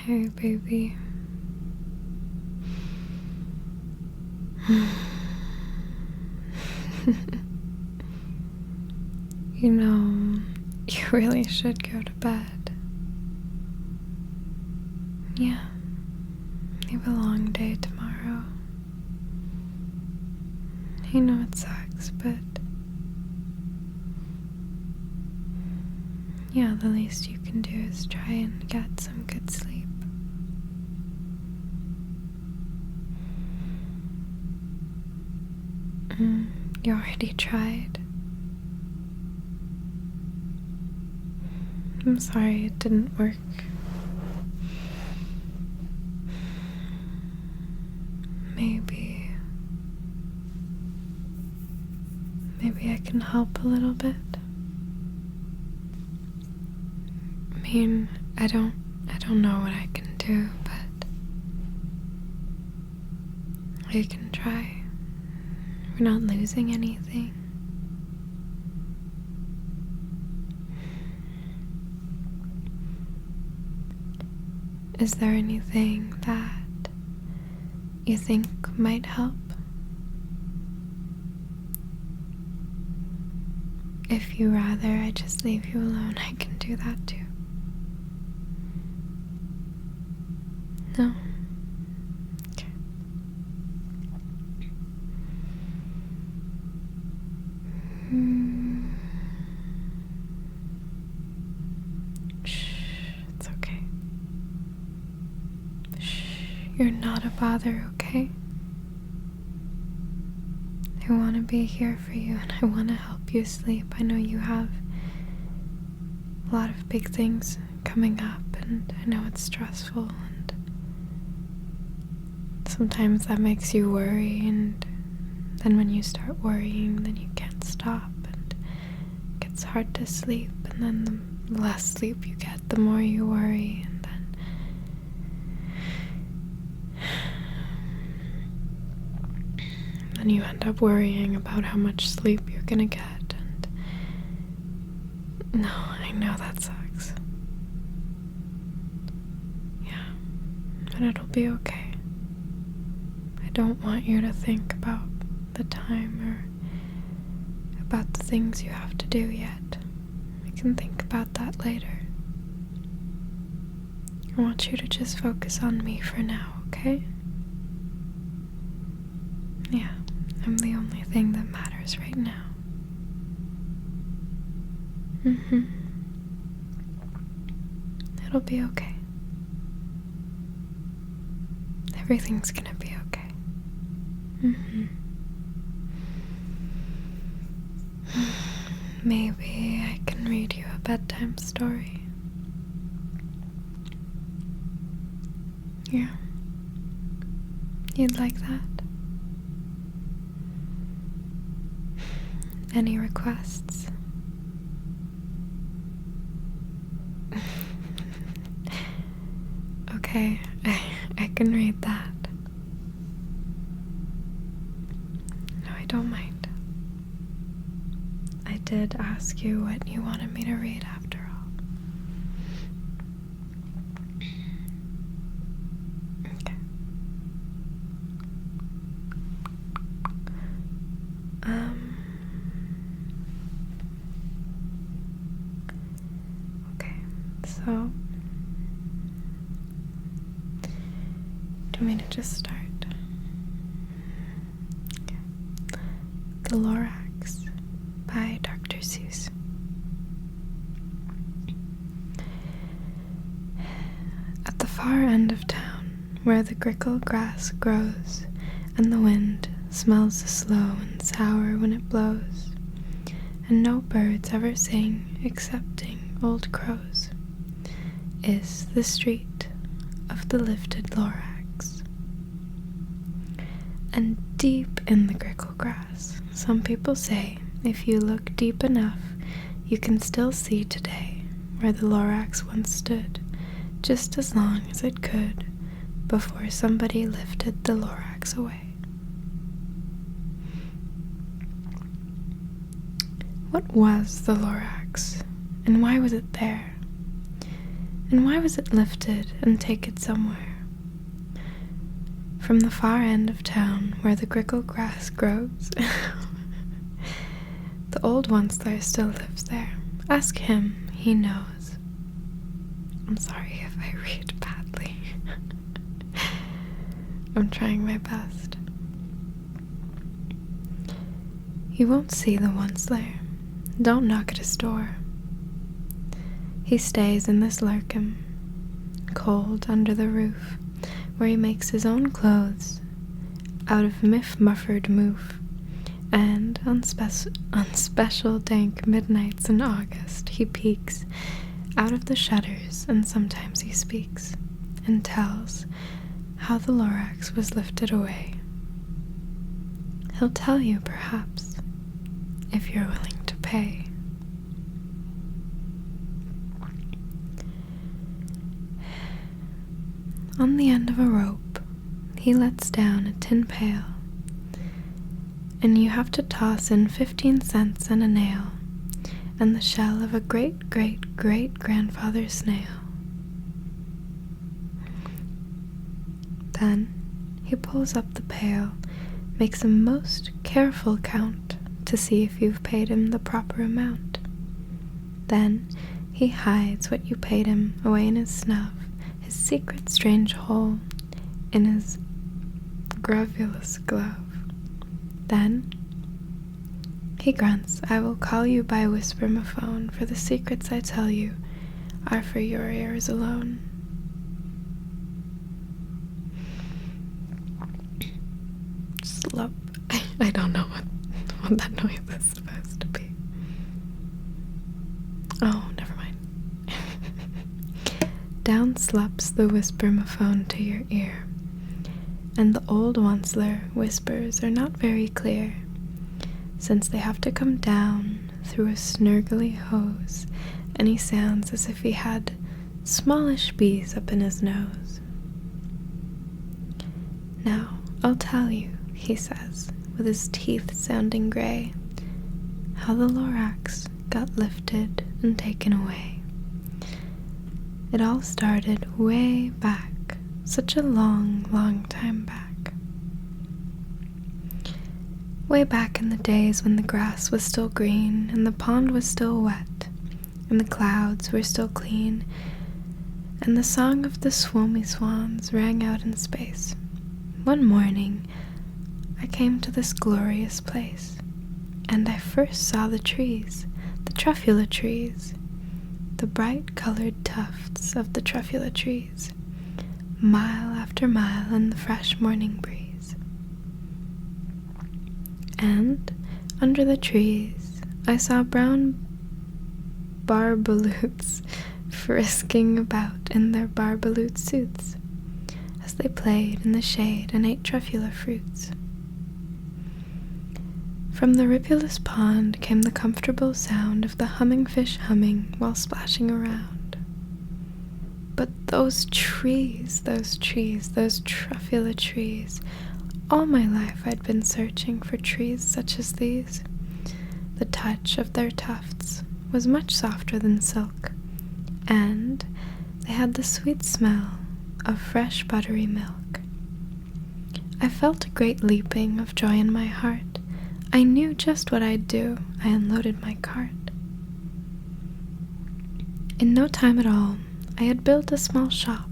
Hey, baby. You know, you really should go to bed. Yeah, you have a long day tomorrow. I know it sucks, but yeah, the least you can do is try and get some good sleep. You already tried. I'm sorry it didn't work. Maybe I can help a little bit. I mean, I don't know what I can do, but I can try. We're not losing anything. Is there anything that you think might help? If you rather I just leave you alone, I can do that too. No? Okay. Shh, it's okay. Shh, you're not a bother, okay? I want to be here for you and I want to help you sleep. I know you have a lot of big things coming up and I know it's stressful and sometimes that makes you worry, and then when you start worrying then you can't stop and it gets hard to sleep, and then the less sleep you get the more you worry, and then you end up worrying about how much sleep you're gonna get, and no, I know that sucks. Yeah, but it'll be okay. I don't want you to think about the time or about the things you have to do yet. We can think about that later. I want you to just focus on me for now, okay? Yeah, I'm the only thing that matters right now. It'll be okay. Everything's gonna be okay. Maybe I can read you a bedtime story. Yeah. You'd like that? Any requests? Okay, I can read that. No, I don't mind. I did ask you what you wanted me to read after all. Okay. Okay, so do you want me to just start? Okay. The Lorax by Dr. Seuss. At the far end of town, where the grickle grass grows, and the wind smells slow and sour when it blows, and no birds ever sing excepting old crows, is the street of the lifted Lorax. And deep in the grickle grass, some people say, if you look deep enough, you can still see today where the Lorax once stood, just as long as it could, before somebody lifted the Lorax away. What was the Lorax, and why was it there? And why was it lifted and taken somewhere? From the far end of town where the grickle grass grows. The old Onceler still lives there. Ask him, he knows. I'm sorry if I read badly. I'm trying my best. You won't see the Onceler. Don't knock at his door. He stays in this lurkum, cold under the roof, where he makes his own clothes out of muffered moof. And on special dank midnights in August, he peeks out of the shutters, and sometimes he speaks and tells how the Lorax was lifted away. He'll tell you, perhaps, if you're willing to pay. On the end of a rope, he lets down a tin pail, and you have to toss in 15 cents and a nail, and the shell of a great-great-great-grandfather snail. Then he pulls up the pail, makes a most careful count to see if you've paid him the proper amount. Then he hides what you paid him away in his snuff, his secret strange hole in his grovulous glove. Then he grunts, I will call you by whisper-mophone, for the secrets I tell you are for your ears alone. Slop. I don't know what that noise is supposed to be. Oh, never mind. Down slops the whisper-mophone to your ear, and the old Onceler whispers are not very clear, since they have to come down through a snurgly hose, and he sounds as if he had smallish bees up in his nose. Now, I'll tell you, he says, with his teeth sounding gray, how the Lorax got lifted and taken away. It all started way back, such a long, long time back. Way back in the days when the grass was still green, and the pond was still wet, and the clouds were still clean, and the song of the swomy swans rang out in space. One morning, I came to this glorious place, and I first saw the trees, the Truffula trees, the bright-colored tufts of the Truffula trees, mile after mile in the fresh morning breeze. And under the trees, I saw brown barbaloots frisking about in their barbaloot suits, as they played in the shade and ate Truffula fruits. From the ripulous pond came the comfortable sound of the humming fish humming while splashing around. But those trees, those Truffula trees, all my life I'd been searching for trees such as these. The touch of their tufts was much softer than silk, and they had the sweet smell of fresh buttery milk. I felt a great leaping of joy in my heart. I knew just what I'd do. I unloaded my cart. In no time at all, I had built a small shop.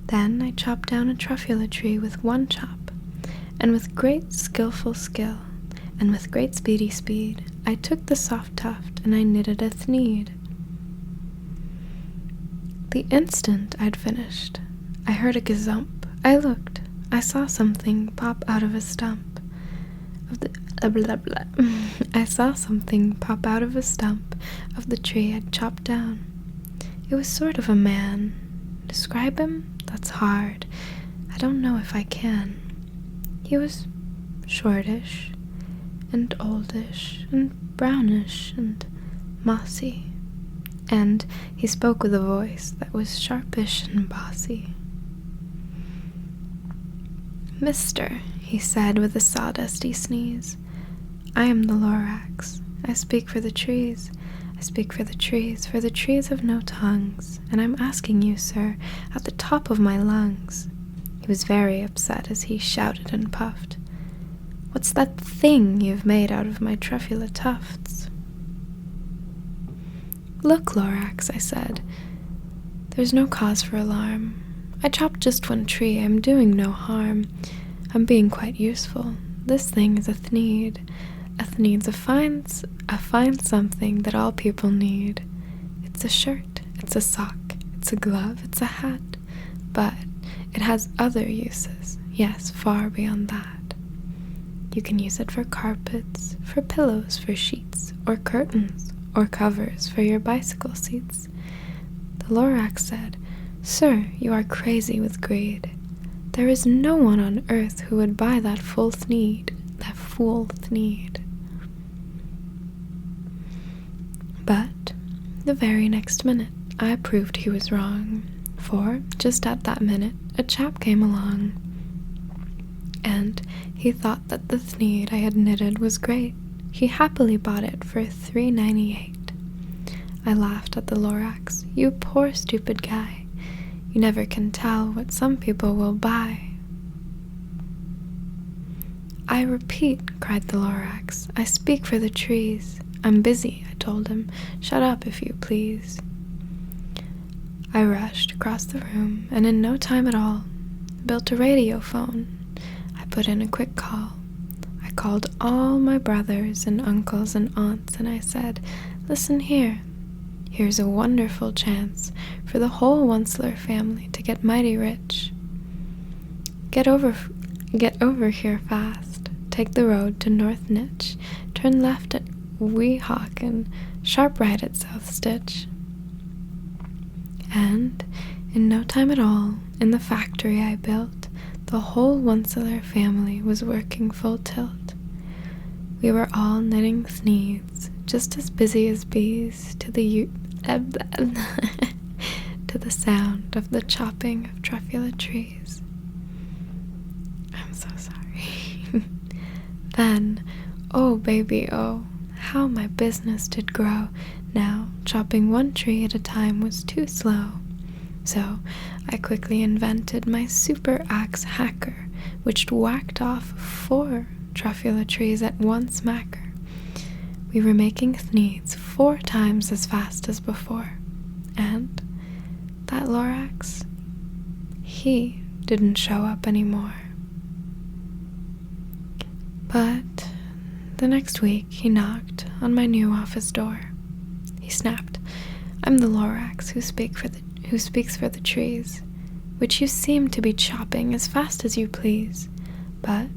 Then I chopped down a Truffula tree with one chop, and with great skillful skill, and with great speedy speed, I took the soft tuft and I knitted a thneed. The instant I'd finished, I heard a gazump. I looked. I saw something pop out of a stump of the I saw something pop out of a stump of the tree I'd chopped down. It was sort of a man. Describe him? That's hard. I don't know if I can. He was shortish, and oldish, and brownish, and mossy, and he spoke with a voice that was sharpish and bossy. "Mister," he said with a sawdusty sneeze, "I am the Lorax. I speak for the trees. I speak for the trees have no tongues, and I'm asking you, sir, at the top of my lungs. He was very upset as he shouted and puffed. What's that thing you've made out of my Truffula tufts? Look, Lorax, I said. There's no cause for alarm. I chopped just one tree. I'm doing no harm. I'm being quite useful. This thing is a thneed. A thneed's a fine something that all people need. It's a shirt, it's a sock, it's a glove, it's a hat. But it has other uses, yes, far beyond that. You can use it for carpets, for pillows, for sheets, or curtains, or covers for your bicycle seats. The Lorax said, Sir, you are crazy with greed. There is no one on earth who would buy that fool thneed. But the very next minute, I proved he was wrong, for just at that minute, a chap came along, and he thought that the thneed I had knitted was great. He happily bought it for $3.98. I laughed at the Lorax. You poor stupid guy. You never can tell what some people will buy. I repeat, cried the Lorax, I speak for the trees. I'm busy, I told him. Shut up, if you please. I rushed across the room, and in no time at all, built a radio phone. I put in a quick call. I called all my brothers and uncles and aunts, and I said, Listen here. Here's a wonderful chance for the whole Onceler family to get mighty rich. Get over here fast. Take the road to North Nitch. Turn left at Weehawk and sharp right at South Stitch. And in no time at all, in the factory I built, the whole Onceler family was working full tilt. We were all knitting thneeds, just as busy as bees, to the sound of the chopping of Truffula trees. I'm so sorry. Then, oh baby, oh, how my business did grow. Now, chopping one tree at a time was too slow. So, I quickly invented my super axe hacker, which whacked off 4 Truffula trees at one smacker. We were making thneeds 4 times as fast as before. And that Lorax, he didn't show up anymore. But the next week he knocked on my new office door. He snapped, I'm the Lorax who speaks for the trees, which you seem to be chopping as fast as you please. But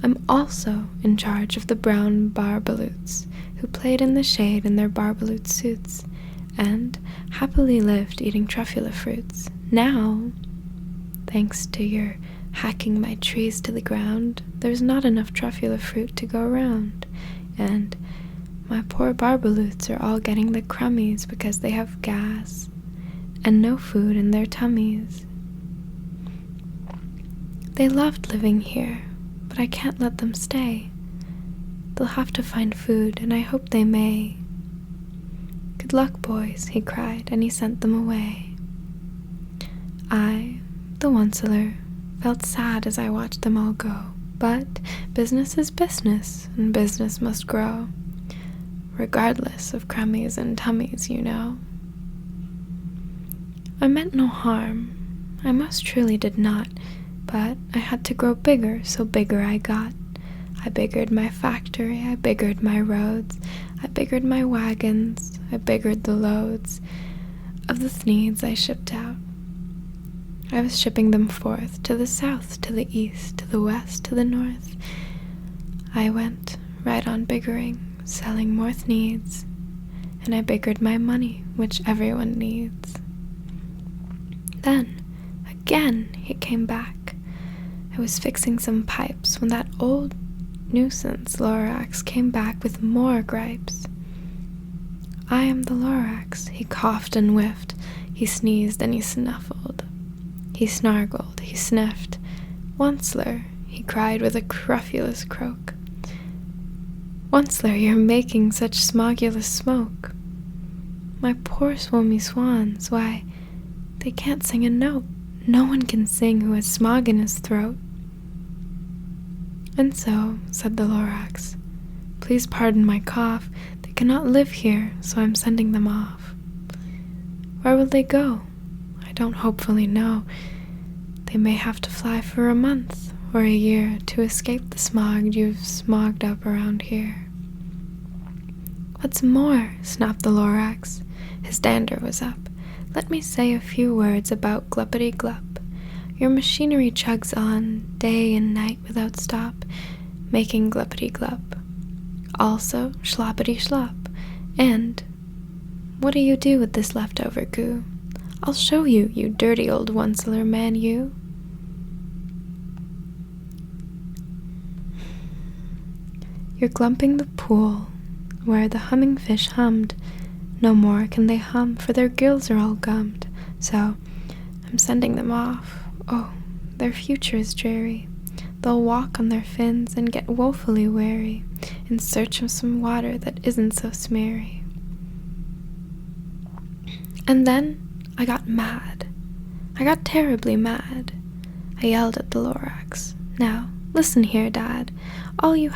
I'm also in charge of the brown barbaloots, who played in the shade in their barbaloot suits, and happily lived eating Truffula fruits. Now, thanks to your hacking my trees to the ground, there's not enough Truffula fruit to go around, and my poor barbaloots are all getting the crummies because they have gas and no food in their tummies. They loved living here, but I can't let them stay. They'll have to find food, and I hope they may. Good luck, boys, he cried, and he sent them away. I, the Onceler, felt sad as I watched them all go, but business is business, and business must grow, regardless of crummies and tummies, you know. I meant no harm, I most truly did not, but I had to grow bigger, so bigger I got. I biggered my factory, I biggered my roads, I biggered my wagons, I biggered the loads of the thneeds I shipped out. I was shipping them forth, to the south, to the east, to the west, to the north. I went right on biggering, selling more thneeds, and I biggered my money, which everyone needs. Then, again, he came back. I was fixing some pipes when that old nuisance Lorax came back with more gripes. I am the Lorax, he coughed and whiffed, he sneezed and he snuffled. He snargled, he sniffed. Onceler, he cried with a crufulous croak. Onceler, you're making such smogulous smoke. my poor swoomy swans, why, they can't sing a note. No one can sing who has smog in his throat. And so, said the Lorax, please pardon my cough, they cannot live here, so I'm sending them off. Where will they go? I don't hopefully know. They may have to fly for a month or a year to escape the smog you've smogged up around here. What's more, snapped the Lorax, his dander was up, let me say a few words about Gluppity-Glup. Your machinery chugs on day and night without stop, making Gluppity-Glup. Also Schloppity-Schlop. And what do you do with this leftover goo? I'll show you, you dirty old Onceler man, you. You're glumping the pool where the humming fish hummed. No more can they hum, for their gills are all gummed. So I'm sending them off. Oh, their future is dreary. They'll walk on their fins and get woefully weary in search of some water that isn't so smeary. And then I got mad. I got terribly mad. I yelled at the Lorax. Now, listen here, Dad. All you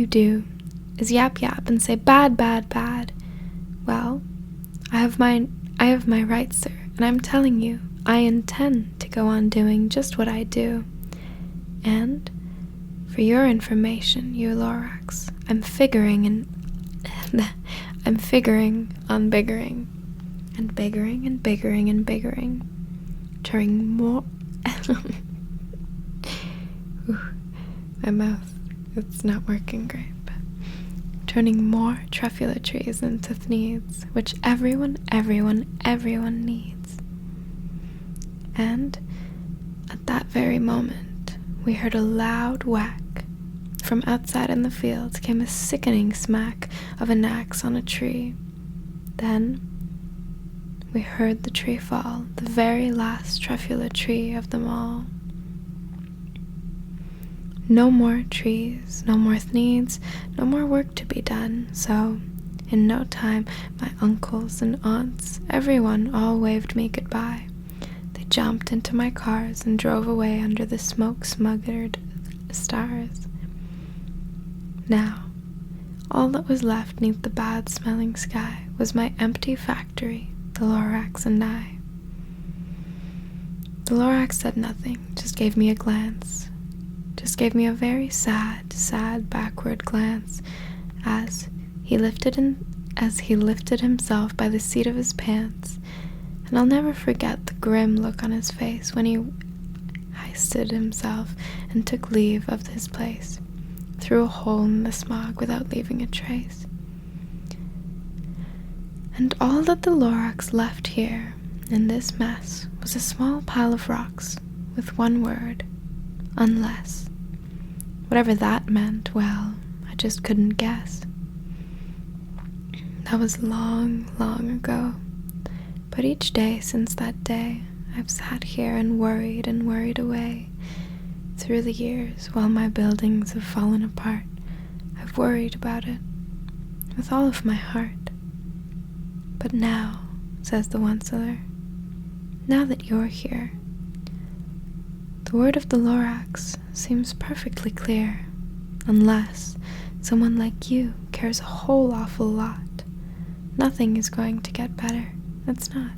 do is yap yap and say bad, bad, bad. Well, I have my rights, sir, and I'm telling you, I intend to go on doing just what I do. And, for your information, you Lorax, I'm figuring on biggering, and biggering and biggering and biggering, turning more. My mouth, it's not working great. Turning more Truffula trees into thneeds, which everyone needs. And at that very moment, we heard a loud whack. From outside in the fields came a sickening smack of an axe on a tree. Then we heard the tree fall, the very last Truffula tree of them all. No more trees, no more thneeds, no more work to be done, so in no time my uncles and aunts, everyone all waved me goodbye. They jumped into my cars and drove away under the smoke-smuggered stars. Now, all that was left neath the bad-smelling sky was my empty factory, the Lorax and I. The Lorax said nothing, just gave me a glance. Just gave me a very sad, sad backward glance as he lifted himself by the seat of his pants, and I'll never forget the grim look on his face when he hoisted himself and took leave of his place, through a hole in the smog without leaving a trace. And all that the Lorax left here in this mess was a small pile of rocks with one word, unless. Whatever that meant, well, I just couldn't guess. That was long, long ago. But each day since that day, I've sat here and worried away. Through the years, while my buildings have fallen apart, I've worried about it, with all of my heart. But now, says the Onceler, now that you're here, the word of the Lorax seems perfectly clear, unless someone like you cares a whole awful lot. Nothing is going to get better, it's not.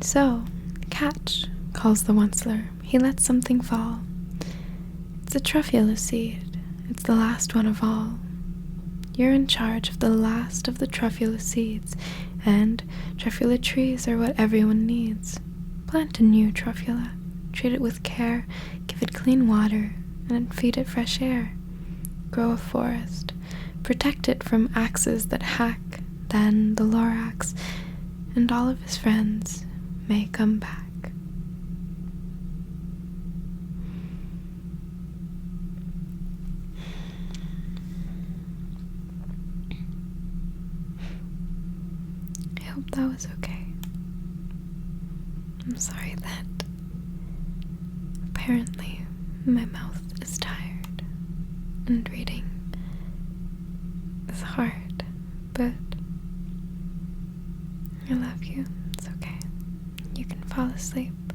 So, catch, calls the Onceler. He lets something fall. It's a Truffula seed. It's the last one of all. You're in charge of the last of the Truffula seeds, and Truffula trees are what everyone needs. Plant a new Truffula, treat it with care, give it clean water, and feed it fresh air. Grow a forest, protect it from axes that hack, then the Lorax and all of his friends may come back. I hope that was okay. I'm sorry that apparently my mouth is tired and reading is hard. hard, but I love you. It's okay. You can fall asleep.